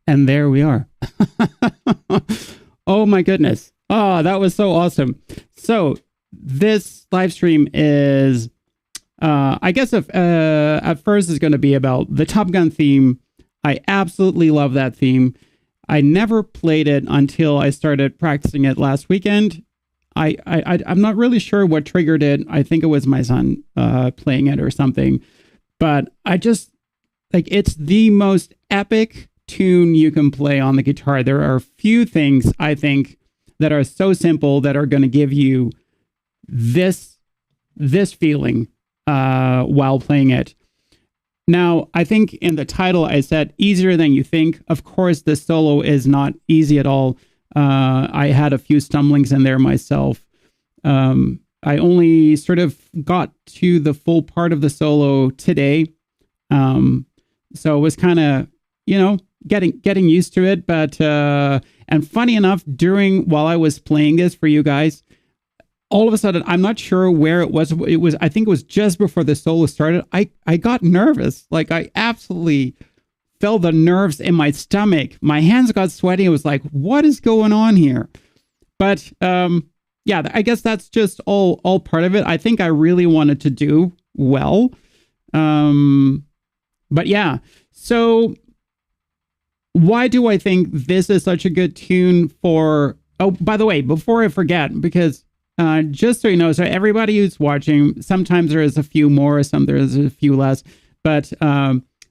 And there we are. Oh my goodness. Oh, that was so awesome. So this live stream is, I guess if, at first is going to be about the Top Gun theme. I absolutely love that theme. I never played it until I started practicing it last weekend. I'm not really sure what triggered it. I think it was my son playing it or something. But I just, like, it's the most epic tune you can play on the guitar. There are few things, I think, that are so simple that are going to give you this feeling while playing it. Now, I think in the title I said easier than you think. Of course, the solo is not easy at all. I had a few stumblings in there myself. I only sort of got to the full part of the solo today. So it was kind of, getting used to it. But, and funny enough, while I was playing this for you guys, all of a sudden, I'm not sure where it was. I think it was just before the solo started. I got nervous. Like, I absolutely felt the nerves in my stomach. My hands got sweaty. It was like, what is going on here? But, yeah, I guess that's just all part of it. I think I really wanted to do well. But yeah, so why do I think this is such a good tune for... Oh, by the way, before I forget, because just so you know, so everybody who's watching, sometimes there is a few more, some there is a few less, but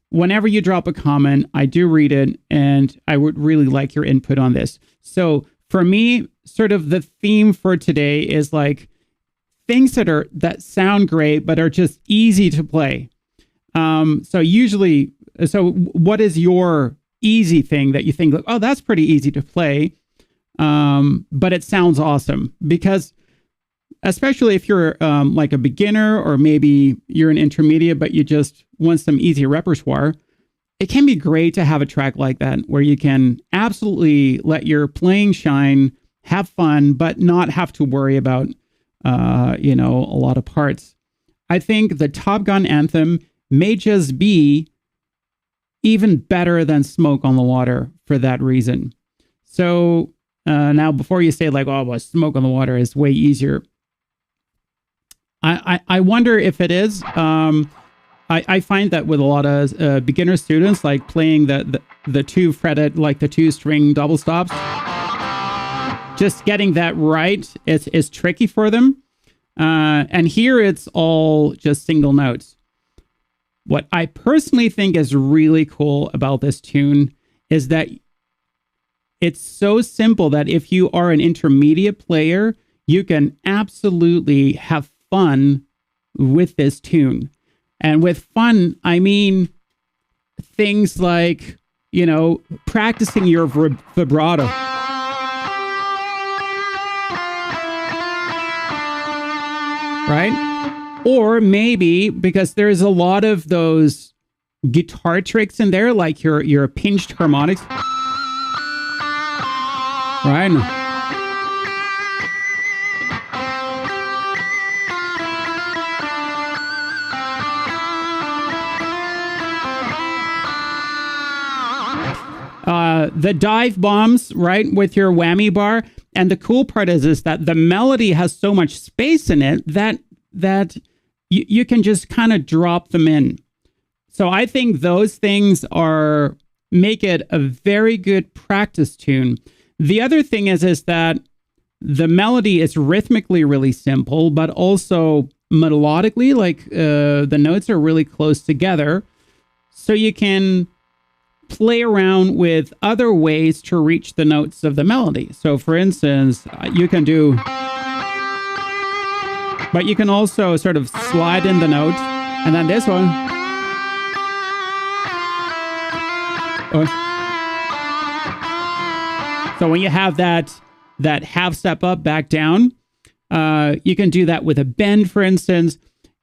whenever you drop a comment, I do read it, and I would really like your input on this. So for me, sort of the theme for today is like things that sound great, but are just easy to play. So what is your easy thing that you think, like, oh, that's pretty easy to play, but it sounds awesome? Because especially if you're like a beginner, or maybe you're an intermediate, but you just want some easy repertoire, it can be great to have a track like that where you can absolutely let your playing shine, have fun, but not have to worry about, a lot of parts. I think the Top Gun Anthem may just be even better than Smoke on the Water for that reason. So now, before you say like, oh, well, Smoke on the Water is way easier, I wonder if it is. I find that with a lot of beginner students, like playing the two fretted, like the 2-string double stops, just getting that right is tricky for them. And here it's all just single notes. What I personally think is really cool about this tune is that it's so simple that if you are an intermediate player, you can absolutely have fun with this tune. And with fun, I mean things like, practicing your vibrato. Right? Or maybe, because there's a lot of those guitar tricks in there, like your pinched harmonics. Right? The dive bombs, right, with your whammy bar. And the cool part is that the melody has so much space in it that you can just kind of drop them in. So I think those things make it a very good practice tune. The other thing is that the melody is rhythmically really simple, but also melodically, like the notes are really close together. So you can play around with other ways to reach the notes of the melody. So for instance, you can do... But you can also sort of slide in the note, and then this one. So when you have that half step up, back down, you can do that with a bend, for instance.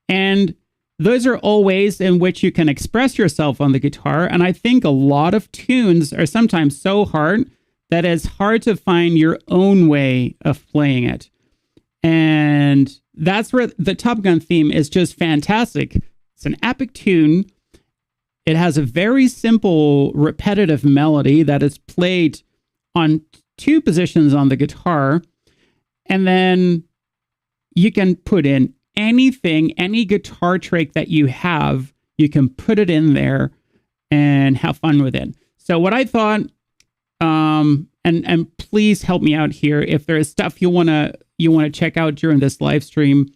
And those are all ways in which you can express yourself on the guitar. And I think a lot of tunes are sometimes so hard that it's hard to find your own way of playing it. And that's where the Top Gun theme is just fantastic. It's an epic tune. it has a very simple repetitive melody that is played on 2 positions on the guitar. And then you can put in anything, any guitar trick that you have, you can put it in there and have fun with it. So what I thought, and please help me out here, if there is stuff you wanna check out during this live stream,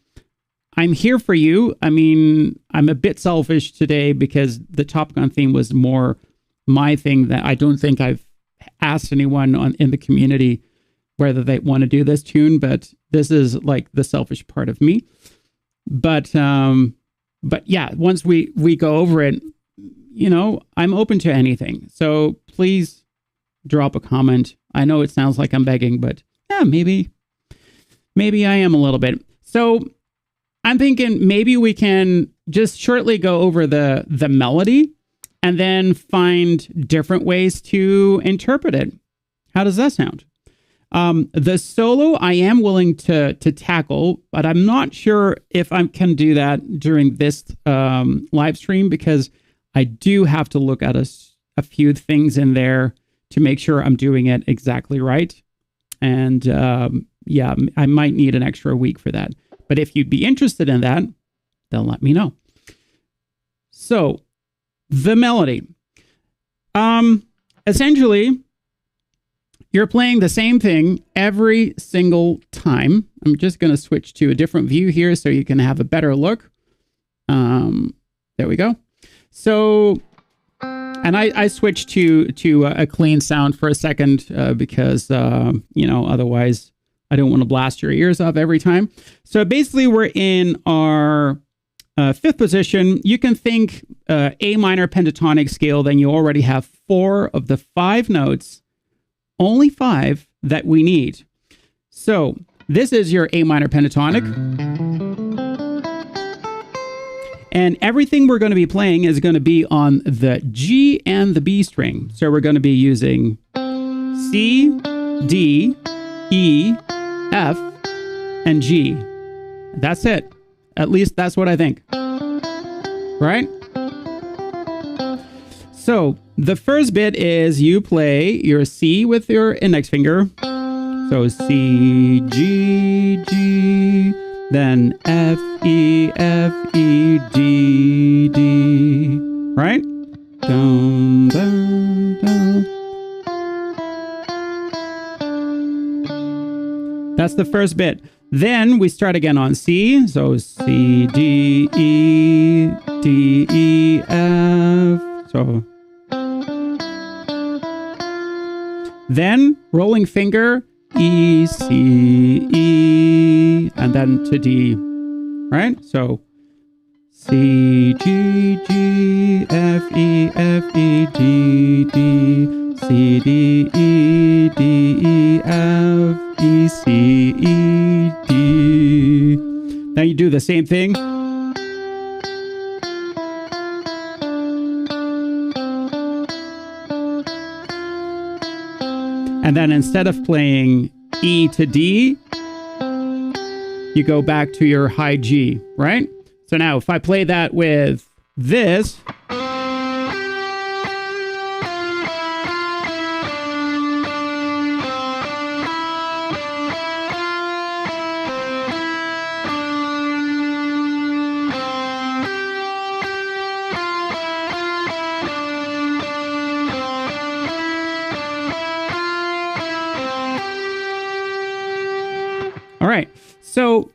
I'm here for you. I mean, I'm a bit selfish today because the Top Gun theme was more my thing, that I don't think I've asked anyone in the community whether they want to do this tune, but this is like the selfish part of me. But yeah, once we go over it, you know, I'm open to anything. So please drop a comment. I know it sounds like I'm begging, but yeah, maybe I am a little bit. So I'm thinking maybe we can just shortly go over the melody and then find different ways to interpret it. How does that sound? The solo I am willing to tackle, but I'm not sure if I can do that during this live stream, because I do have to look at a few things in there to make sure I'm doing it exactly right. And yeah, I might need an extra week for that. But if you'd be interested in that, then let me know. So, the melody. Essentially, you're playing the same thing every single time. I'm just going to switch to a different view here so you can have a better look. There we go. So, and I switched to a clean sound for a second because, you know, otherwise I don't want to blast your ears off every time. So basically we're in our 5th position. You can think A minor pentatonic scale, then you already have 4 of the 5 notes, only 5 that we need. So this is your A minor pentatonic. And everything we're going to be playing is going to be on the G and the B string. So we're going to be using C, D, E, F, and G. That's it. At least that's what I think. Right? So the first bit is you play your C with your index finger. So C, G, G, then F, E, D, D. Right? Dun, dun, dun. That's the first bit. Then we start again on C. So C, D, E, D, E, F. So then rolling finger, E, C, E, and then to D. Right? So C, G, G, F, E, D, D, C, D, E, D, E, F, E, C, E, D. Then you do the same thing. And then instead of playing E to D, you go back to your high G, right? So now if I play that with this, all right, so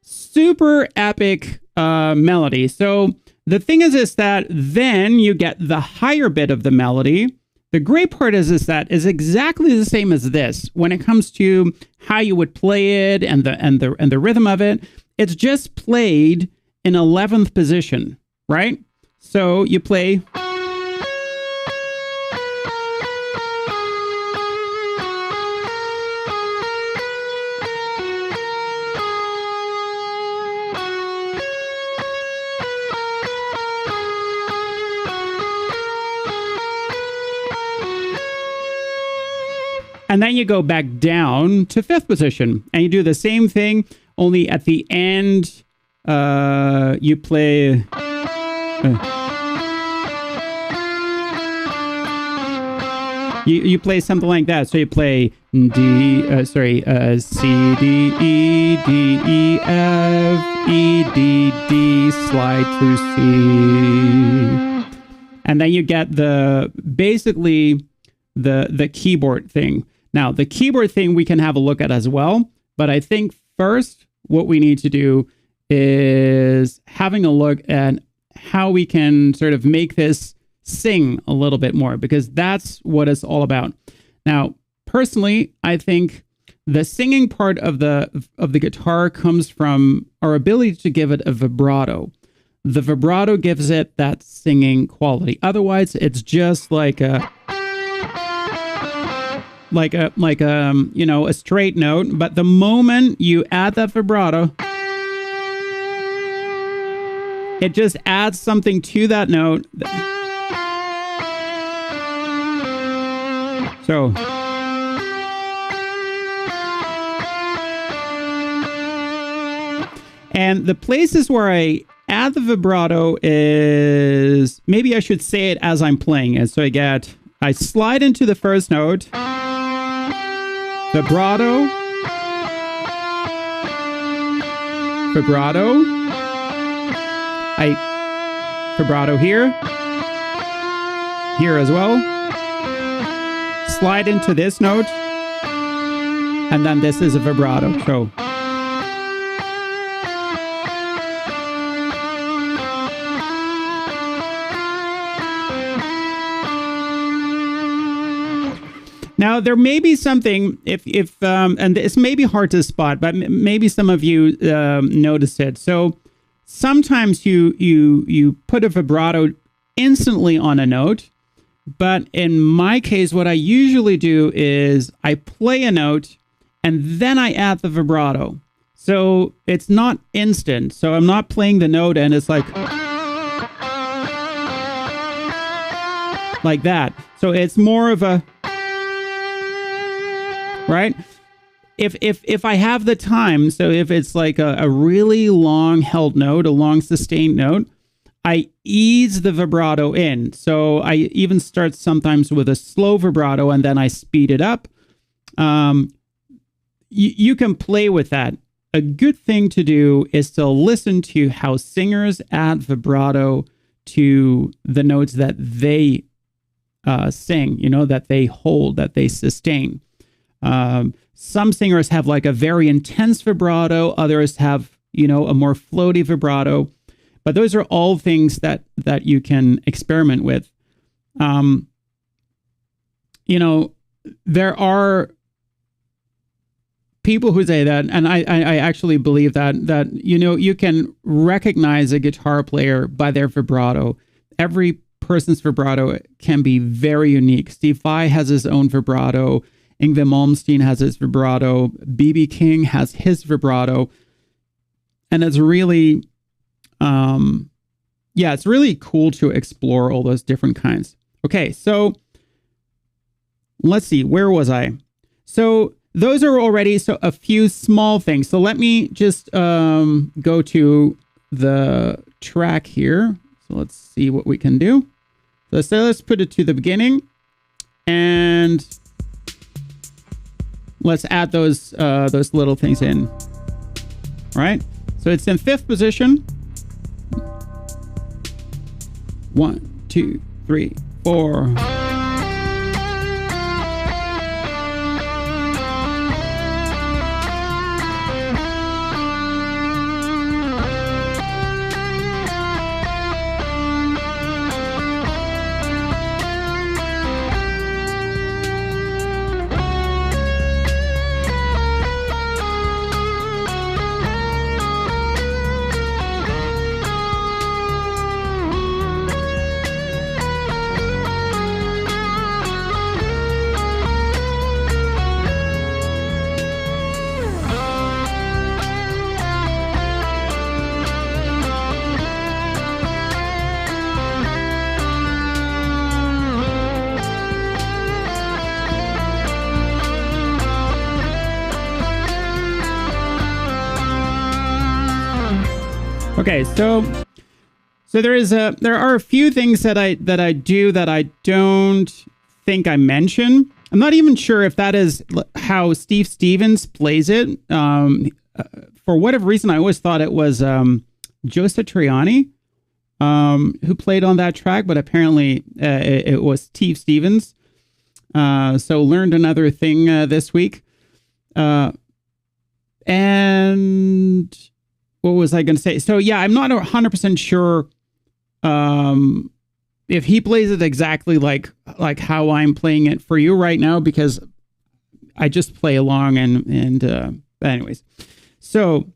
super epic melody. So the thing is that then you get the higher bit of the melody. The great part is that is exactly the same as this when it comes to how you would play it and the rhythm of it. It's just played in 11th position, right? So you play. And then you go back down to 5th position and you do the same thing, only at the end, you play. You play something like that. So you play C, D, E, D, E, F, E, D, D, slide to C. And then you get basically the keyboard thing. Now, the keyboard thing we can have a look at as well. But I think first, what we need to do is having a look at how we can sort of make this sing a little bit more, because that's what it's all about. Now, personally, I think the singing part of the guitar comes from our ability to give it a vibrato. The vibrato gives it that singing quality. Otherwise, it's just like a straight note. But the moment you add that vibrato, it just adds something to that note. So, and the places where I add the vibrato is, maybe I should say it as I'm playing it. So I slide into the first note, vibrato, vibrato here as well. Slide into this note, and then this is a vibrato. So now there may be something if and this may be hard to spot, but maybe some of you notice it. So sometimes you put a vibrato instantly on a note. But in my case, what I usually do is I play a note and then I add the vibrato. So it's not instant. So I'm not playing the note and it's like that. So it's more of a, right? If I have the time, so if it's like a really long held note, a long sustained note, I ease the vibrato in. So I even start sometimes with a slow vibrato and then I speed it up. You can play with that. A good thing to do is to listen to how singers add vibrato to the notes that they sing, that they hold, that they sustain. Some singers have like a very intense vibrato. Others have, a more floaty vibrato. But those are all things that you can experiment with. There are people who say that, and I actually believe that you can recognize a guitar player by their vibrato. Every person's vibrato can be very unique. Steve Vai has his own vibrato. Yngwie Malmsteen has his vibrato. B.B. King has his vibrato. And it's really... it's really cool to explore all those different kinds. Okay, so let's see, where was I? So those are already a few small things. So let me just go to the track here. So let's see what we can do. So let's put it to the beginning and let's add those little things in. All right, so it's in 5th position. 1, 2, 3, 4. Okay, so there are a few things that I do that I don't think I mentioned. I'm not even sure if that is how Steve Stevens plays it. For whatever reason, I always thought it was Joe Satriani who played on that track, but apparently it was Steve Stevens. So learned another thing this week. And what was I going to say? So yeah, I'm not 100% sure if he plays it exactly like how I'm playing it for you right now, because I just play along and anyways. So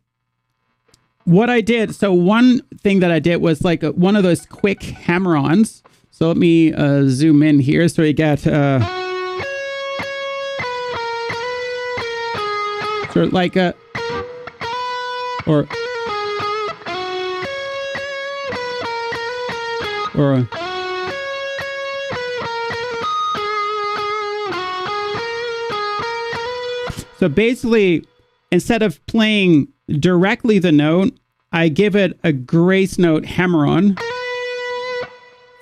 what I did, so one thing that I did was like one of those quick hammer-ons. So let me zoom in here. So you get sort of like a, or a, so basically, instead of playing directly the note, I give it a grace note hammer-on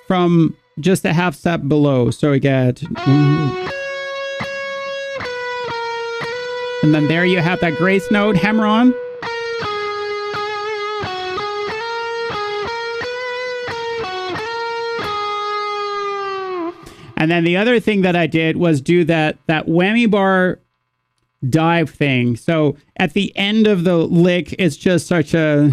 from just a half step below. So we get, and then there you have that grace note hammer-on. And then the other thing that I did was do that whammy bar dive thing. So at the end of the lick, it's just such a...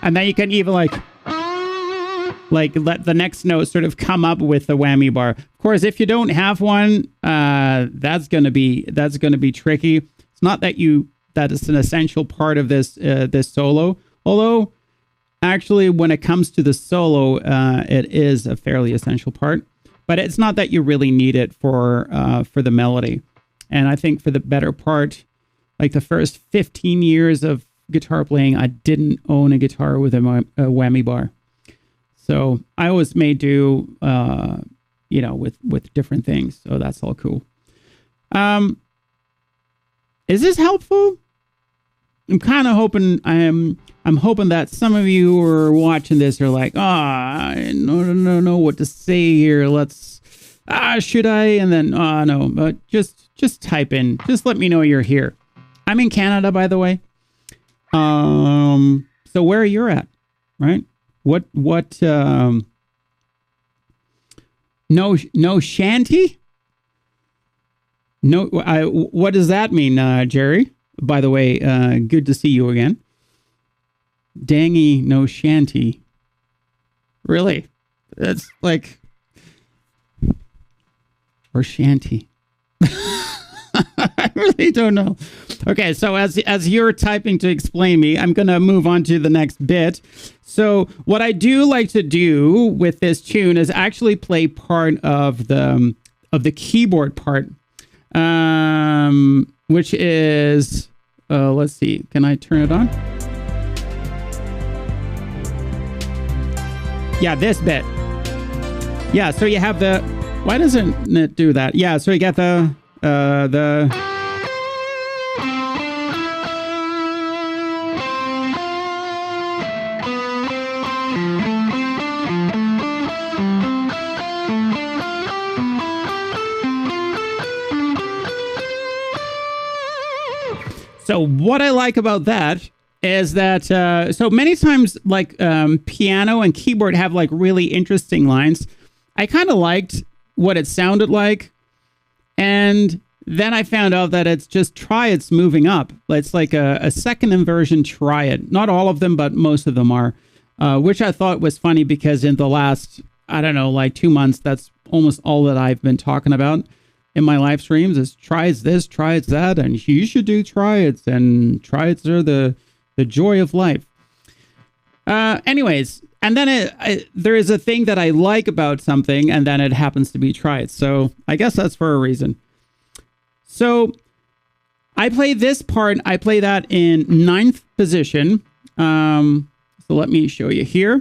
And then you can even like let the next note sort of come up with the whammy bar. Of course, if you don't have one, that's gonna be tricky. It's not that is an essential part of this solo. Although, actually, when it comes to the solo, it is a fairly essential part. But it's not that you really need it for the melody. And I think for the better part, like the first 15 years of guitar playing, I didn't own a guitar with a whammy bar. So I always made do, with different things. So that's all cool. Is this helpful? I'm kind of hoping I'm hoping that some of you who are watching this are like, I don't know what to say here. Should I? And then, no, but just type in, just let me know you're here. I'm in Canada, by the way. So where you're at, right? What, no shanty? No, what does that mean, Jerry? By the way, good to see you again. Dangy no shanty. Really? That's like... Or shanty. I really don't know. Okay, so as you're typing to explain me, I'm going to move on to the next bit. So what I do like to do with this tune is actually play part of the keyboard part, which is, let's see, can I turn it on? Yeah, this bit. Yeah, so you have the, why doesn't it do that? Yeah, so you get the So what I like about that is that, so many times like piano and keyboard have like really interesting lines. I kind of liked what it sounded like. And then I found out that it's just triads moving up. It's like a second inversion triad. Not all of them, but most of them are, which I thought was funny because in the last, I don't know, like 2 months, that's almost all that I've been talking about in my live streams is triads this, triads that, and you should do triads, and triads are the joy of life. Anyways, and then there is a thing that I like about something, and then it happens to be triads. So I guess that's for a reason. So I play this part. I play that in 9th position. So let me show you here.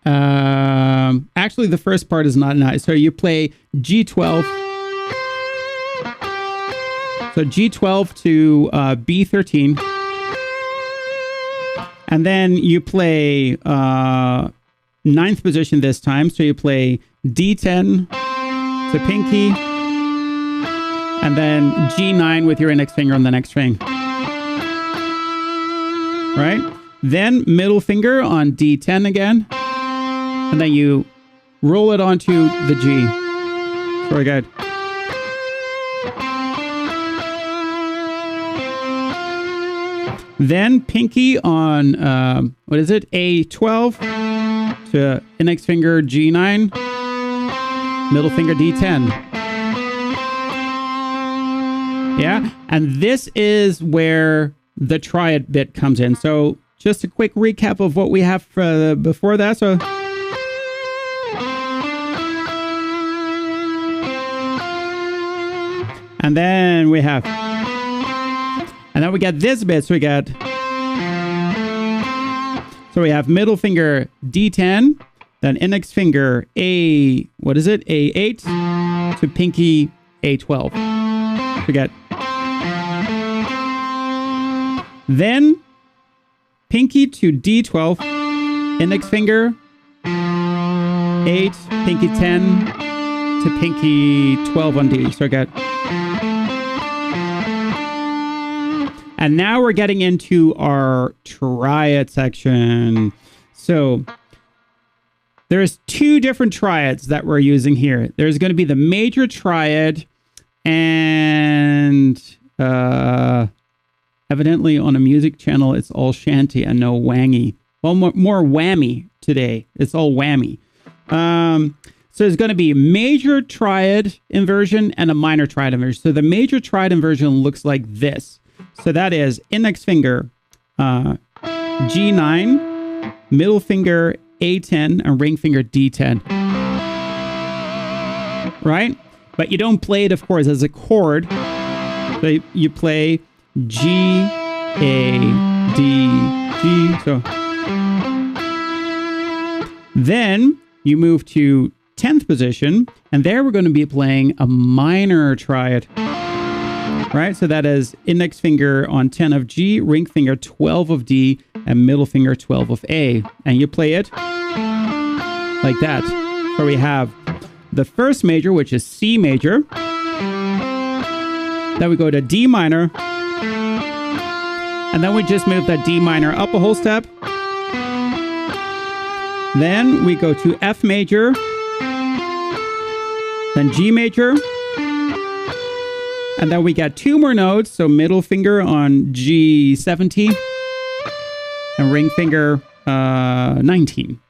Actually, the first part is not nice. So you play G12. So G12 to B13. And then you play ninth position this time. So you play D10 to pinky, and then G9 with your index finger on the next string. Right? Then middle finger on D10 again, and then you roll it onto the G. Very good. Then pinky on, what is it? A12 to index finger G9, middle finger D10. Yeah, and this is where the triad bit comes in. So just a quick recap of what we have before that. So and then we have, and then we get this bit. So we have middle finger D10, then index finger A8 to pinky A12. We get, then pinky to D12, index finger 8, pinky 10 to pinky 12 on D. So we get, and now we're getting into our triad section. So there's two different triads that we're using here. There's going to be the major triad and evidently on a music channel, it's all shanty and no wangy. Well, more whammy today. It's all whammy. So there's going to be major triad inversion and a minor triad inversion. So the major triad inversion looks like this. So that is index finger G9, middle finger A10, and ring finger D10. Right? But you don't play it, of course, as a chord. So you play G, A, D, G. So then you move to 10th position, and there we're going to be playing a minor triad. Right? So that is index finger on 10 of G, ring finger 12 of D, and middle finger 12 of A. And you play it like that. So we have the first major, which is C major. Then we go to D minor. And then we just move that D minor up a whole step. Then we go to F major. Then G major. And then we got two more notes. So middle finger on G17 and ring finger 19.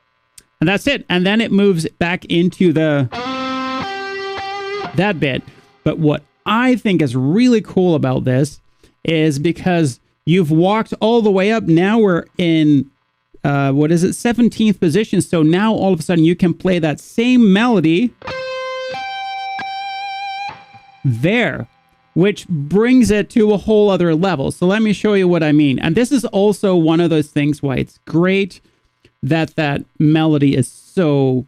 And that's it. And then it moves back into that bit. But what I think is really cool about this is because you've walked all the way up. Now we're in, 17th position. So now all of a sudden you can play that same melody there, which brings it to a whole other level. So let me show you what I mean. And this is also one of those things why it's great that that melody is so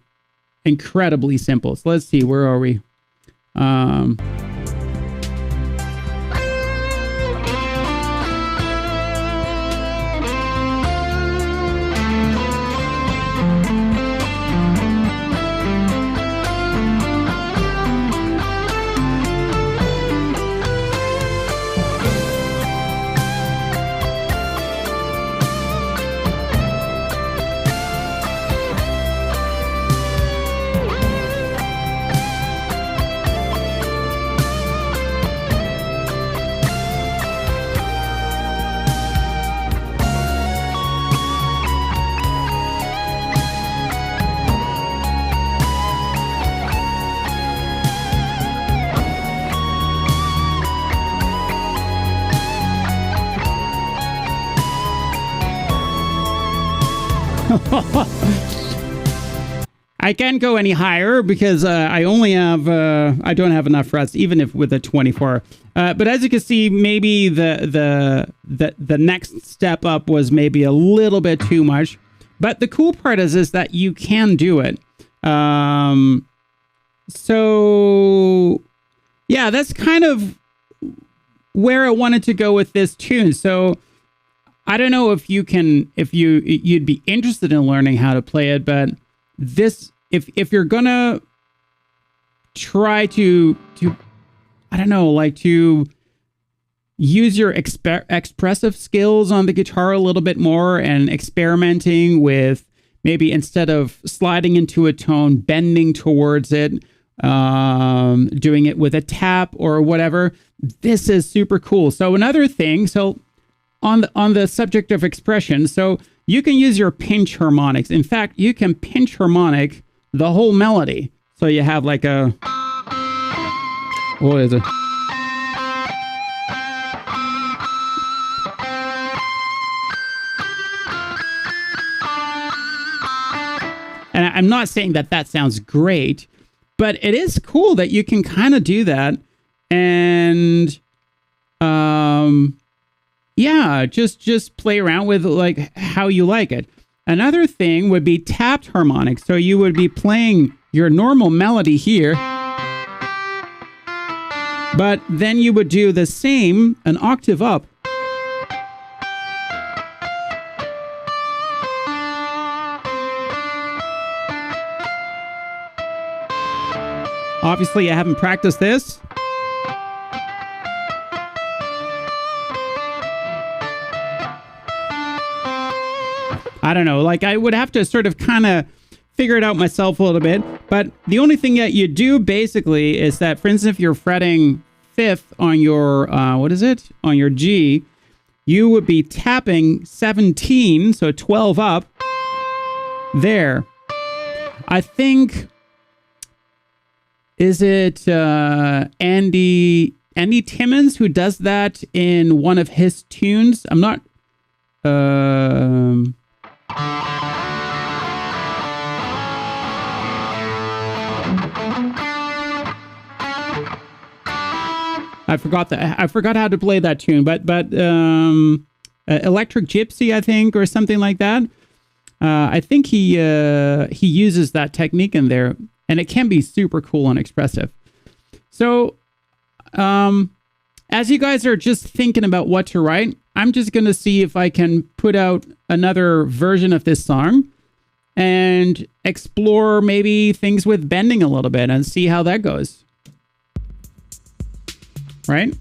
incredibly simple. So let's see, where are we? I can't go any higher because I only have, I don't have enough frets, even if with a 24. But as you can see, maybe the next step up was maybe a little bit too much. But the cool part is that you can do it. So yeah, that's kind of where I wanted to go with this tune. So I don't know if you'd be interested in learning how to play it, but this, if you're gonna try to I don't know, like to use your expressive skills on the guitar a little bit more and experimenting with maybe instead of sliding into a tone, bending towards it, doing it with a tap or whatever. This is super cool. So another thing, so on the subject of expression, so you can use your pinch harmonics. In fact, you can pinch harmonic the whole melody. So you have like a, what is it? And I'm not saying that sounds great, but it is cool that you can kind of do that. And yeah, just play around with like how you like it. Another thing would be tapped harmonics. So you would be playing your normal melody here, but then you would do the same an octave up. Obviously, I haven't practiced this. I don't know, like I would have to sort of kind of figure it out myself a little bit. But the only thing that you do basically is that, for instance, if you're fretting fifth on your, what is it? On your G, you would be tapping 17, so 12 up there. I think, is it Andy Timmons who does that in one of his tunes? I'm not... I forgot how to play that tune, but Electric Gypsy, I think, or something like that. I think he uses that technique in there, and it can be super cool and expressive. So, as you guys are just thinking about what to write, I'm just going to see if I can put out another version of this song and explore maybe things with bending a little bit and see how that goes. Right?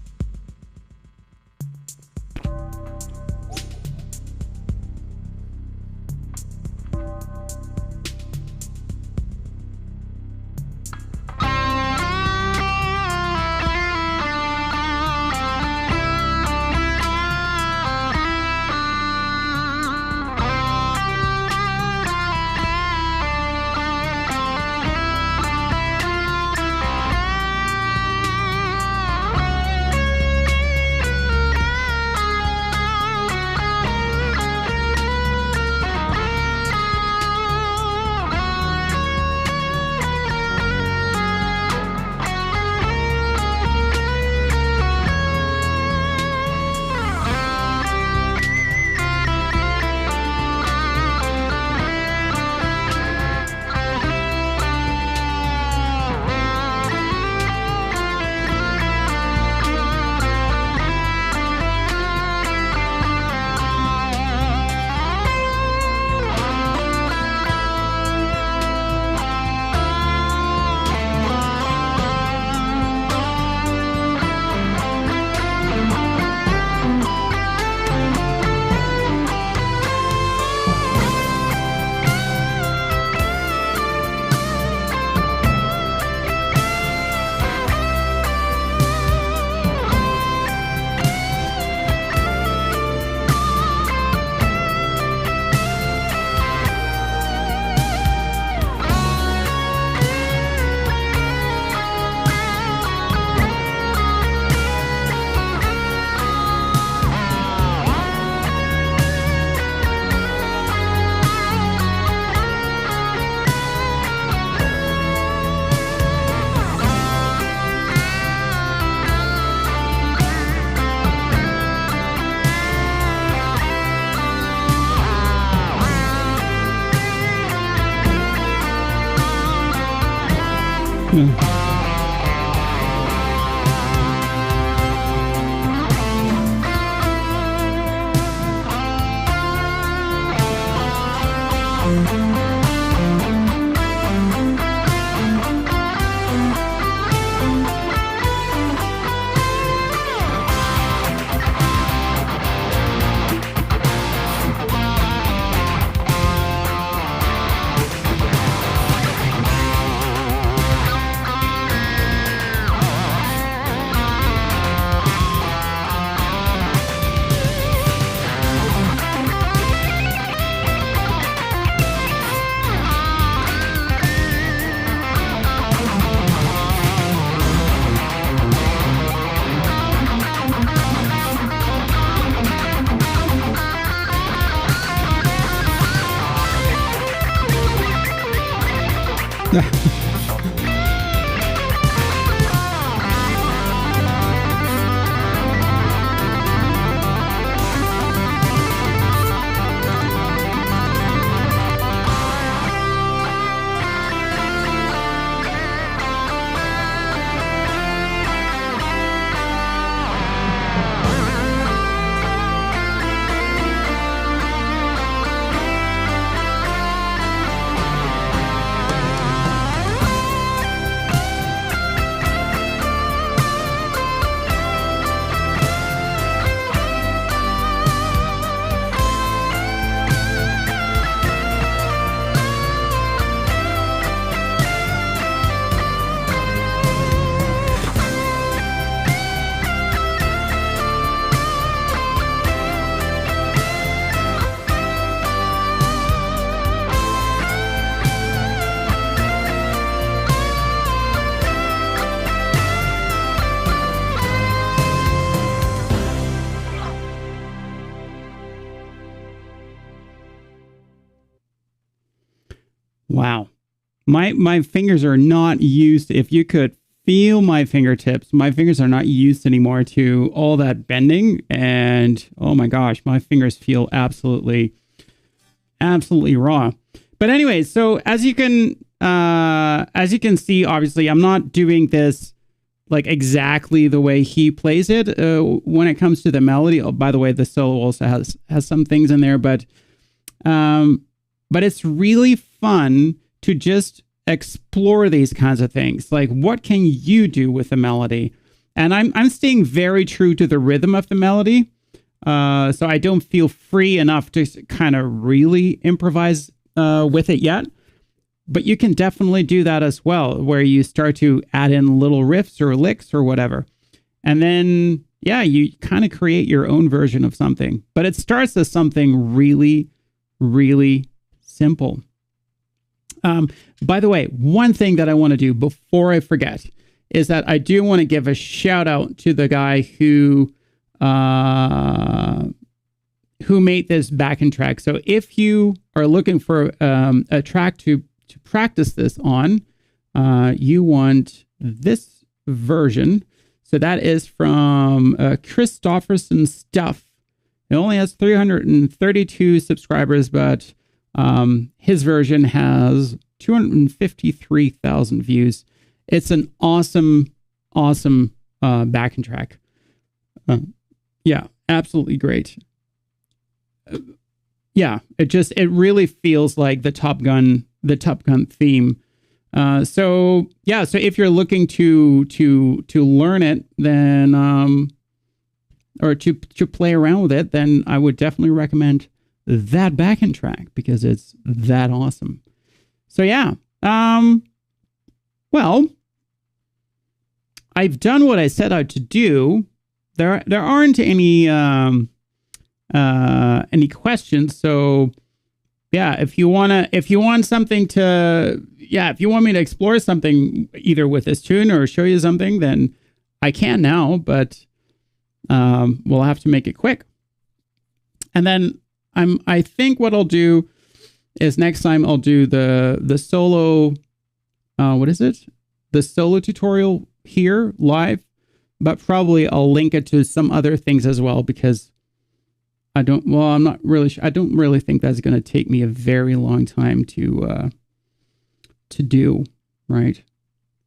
Wow. My fingers are not used. If you could feel my fingertips, my fingers are not used anymore to all that bending. And oh my gosh, my fingers feel absolutely raw. But anyway, so as you can see, obviously, I'm not doing this like exactly the way he plays it when it comes to the melody. Oh, by the way, the solo also has some things in there, but it's really fun to just explore these kinds of things. Like, what can you do with the melody? And I'm staying very true to the rhythm of the melody. So I don't feel free enough to kind of really improvise with it yet. But you can definitely do that as well, where you start to add in little riffs or licks or whatever. And then, yeah, you kind of create your own version of something. But it starts as something really, really simple. By the way, one thing that I want to do before I forget is that I do want to give a shout out to the guy who made this backing track. So if you are looking for a track to practice this on, you want this version. So that is from Christofferson Stuff. It only has 332 subscribers, but his version has 253,000 views. It's an awesome backing track. Yeah, absolutely great. Yeah, it really feels like the Top Gun theme. So if you're looking to learn it, then or to play around with it, then I would definitely recommend that backing track because it's that awesome. So yeah, well, I've done what I set out to do. There aren't any questions. So yeah, if you want me to explore something either with this tune or show you something, then I can now, but we'll have to make it quick. And then I think what I'll do is next time I'll do the solo, the solo tutorial here live, but probably I'll link it to some other things as well because I'm not really sure. I don't really think that's going to take me a very long time to do, right?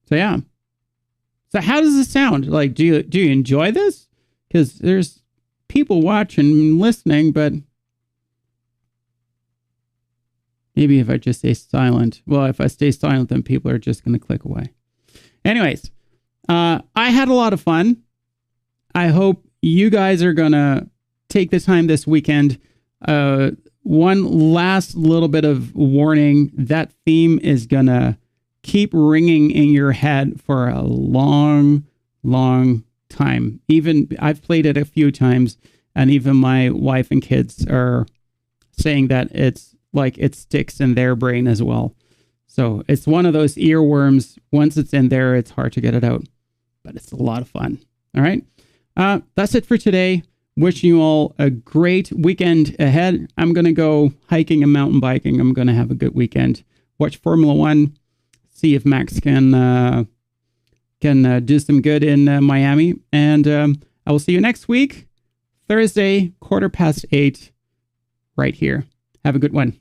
So yeah. So how does this sound? Like, do you enjoy this? Because there's people watching and listening, but maybe if I just stay silent. Well, if I stay silent, then people are just going to click away. Anyways, I had a lot of fun. I hope you guys are going to take the time this weekend. One last little bit of warning. That theme is going to keep ringing in your head for a long, long time. Even I've played it a few times, and even my wife and kids are saying that it's like it sticks in their brain as well. So it's one of those earworms. Once it's in there, it's hard to get it out, but it's a lot of fun. All right. That's it for today. Wishing you all a great weekend ahead. I'm going to go hiking and mountain biking. I'm going to have a good weekend. Watch Formula One. see if Max can do some good in Miami. And I will see you next week, Thursday, 8:15, right here. Have a good one.